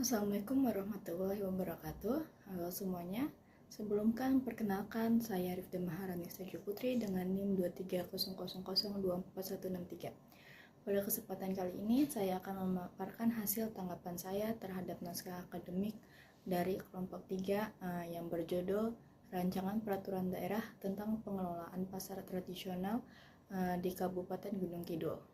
Assalamualaikum warahmatullahi wabarakatuh. Halo semuanya. Perkenalkan saya Rifda Maharani Seju Putri dengan NIM 2300024163. Pada kesempatan kali ini saya akan memaparkan hasil tanggapan saya terhadap naskah akademik dari kelompok 3 yang berjudul Rancangan Peraturan Daerah tentang Pengelolaan Pasar Tradisional di Kabupaten Gunung Kidul.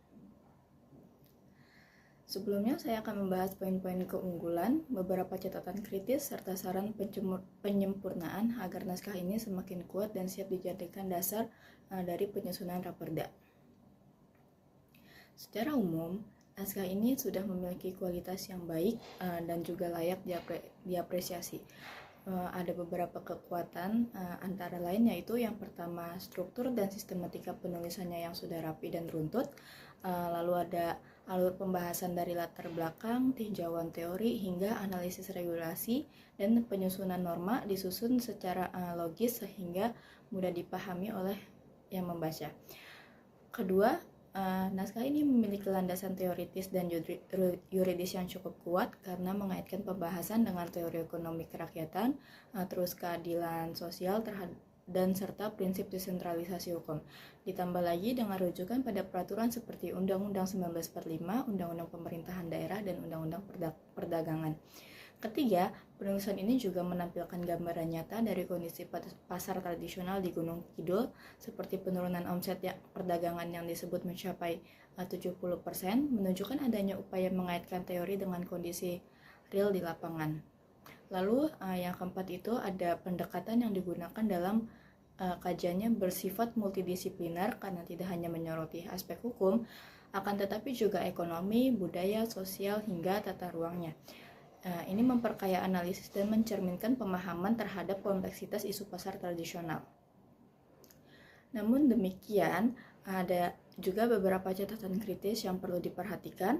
Sebelumnya saya akan membahas poin-poin keunggulan, beberapa catatan kritis, serta saran penyempurnaan agar naskah ini semakin kuat dan siap dijadikan dasar dari penyusunan raperda. Secara umum, naskah ini sudah memiliki kualitas yang baik dan juga layak diapresiasi. Ada beberapa kekuatan, antara lain yaitu yang pertama, struktur dan sistematika penulisannya yang sudah rapi dan runtut. Lalu ada alur pembahasan dari latar belakang, tinjauan teori, hingga analisis regulasi dan penyusunan norma disusun secara logis sehingga mudah dipahami oleh yang membaca. Kedua, naskah ini memiliki landasan teoritis dan yuridis yang cukup kuat karena mengaitkan pembahasan dengan teori ekonomi kerakyatan, terus keadilan sosial dan serta prinsip desentralisasi hukum. Ditambah lagi dengan rujukan pada peraturan seperti Undang-Undang 1945, Undang-Undang Pemerintahan Daerah, dan Undang-Undang Perdagangan. Ketiga, penulisan ini juga menampilkan gambaran nyata dari kondisi pasar tradisional di Gunung Kidul, seperti penurunan omset perdagangan yang disebut mencapai 70%, menunjukkan adanya upaya mengaitkan teori dengan kondisi real di lapangan. Lalu yang keempat itu ada pendekatan yang digunakan dalam kajiannya bersifat multidisipliner karena tidak hanya menyoroti aspek hukum, akan tetapi juga ekonomi, budaya, sosial, hingga tata ruangnya. Ini memperkaya analisis dan mencerminkan pemahaman terhadap kompleksitas isu pasar tradisional. Namun demikian, ada juga beberapa catatan kritis yang perlu diperhatikan.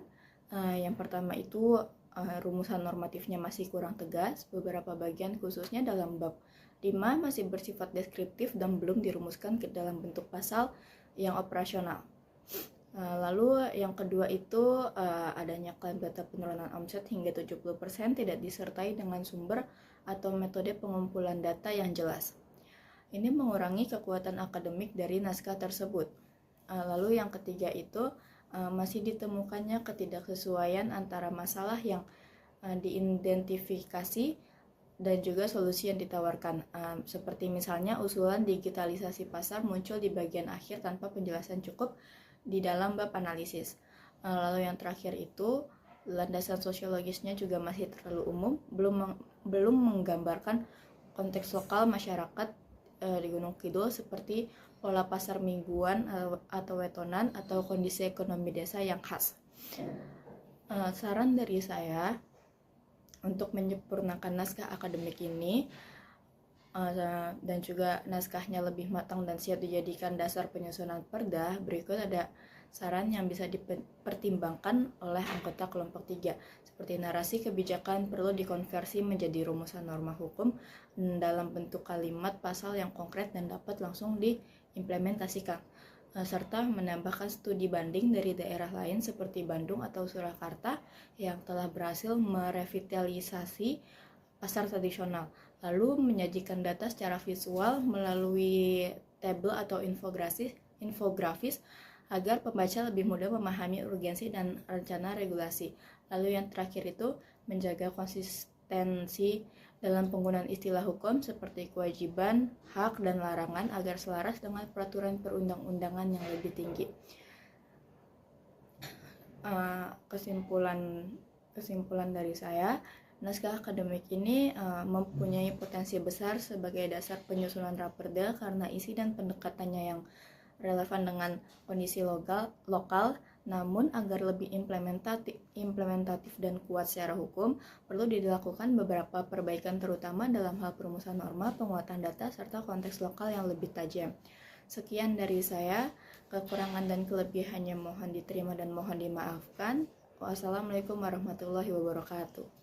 Yang pertama itu rumusan normatifnya masih kurang tegas, beberapa bagian khususnya dalam bab 5 masih bersifat deskriptif dan belum dirumuskan ke dalam bentuk pasal yang operasional. Lalu yang kedua itu adanya klaim data penurunan omset hingga 70% tidak disertai dengan sumber atau metode pengumpulan data yang jelas. Ini mengurangi kekuatan akademik dari naskah tersebut. Lalu yang ketiga itu masih ditemukannya ketidaksesuaian antara masalah yang diidentifikasi dan juga solusi yang ditawarkan. Seperti misalnya usulan digitalisasi pasar muncul di bagian akhir tanpa penjelasan cukup di dalam bab analisis. Lalu yang terakhir itu landasan sosiologisnya juga masih terlalu umum, belum menggambarkan konteks lokal masyarakat di Gunung Kidul seperti pola pasar mingguan atau wetonan atau kondisi ekonomi desa yang khas. Saran dari saya untuk menyempurnakan naskah akademik ini dan juga naskahnya lebih matang dan siap dijadikan dasar penyusunan perda, berikut ada saran yang bisa dipertimbangkan oleh anggota kelompok 3, seperti narasi kebijakan perlu dikonversi menjadi rumusan norma hukum dalam bentuk kalimat pasal yang konkret dan dapat langsung diimplementasikan, serta menambahkan studi banding dari daerah lain seperti Bandung atau Surakarta yang telah berhasil merevitalisasi pasar tradisional, lalu menyajikan data secara visual melalui tabel atau infografis agar pembaca lebih mudah memahami urgensi dan rencana regulasi. Lalu yang terakhir itu menjaga konsistensi dalam penggunaan istilah hukum seperti kewajiban, hak, dan larangan agar selaras dengan peraturan perundang-undangan yang lebih tinggi. Kesimpulan dari saya, naskah akademik ini mempunyai potensi besar sebagai dasar penyusunan raperda karena isi dan pendekatannya yang relevan dengan kondisi lokal, namun agar lebih implementatif dan kuat secara hukum, perlu dilakukan beberapa perbaikan terutama dalam hal perumusan norma, penguatan data, serta konteks lokal yang lebih tajam. Sekian dari saya, kekurangan dan kelebihannya mohon diterima dan mohon dimaafkan. Wassalamualaikum warahmatullahi wabarakatuh.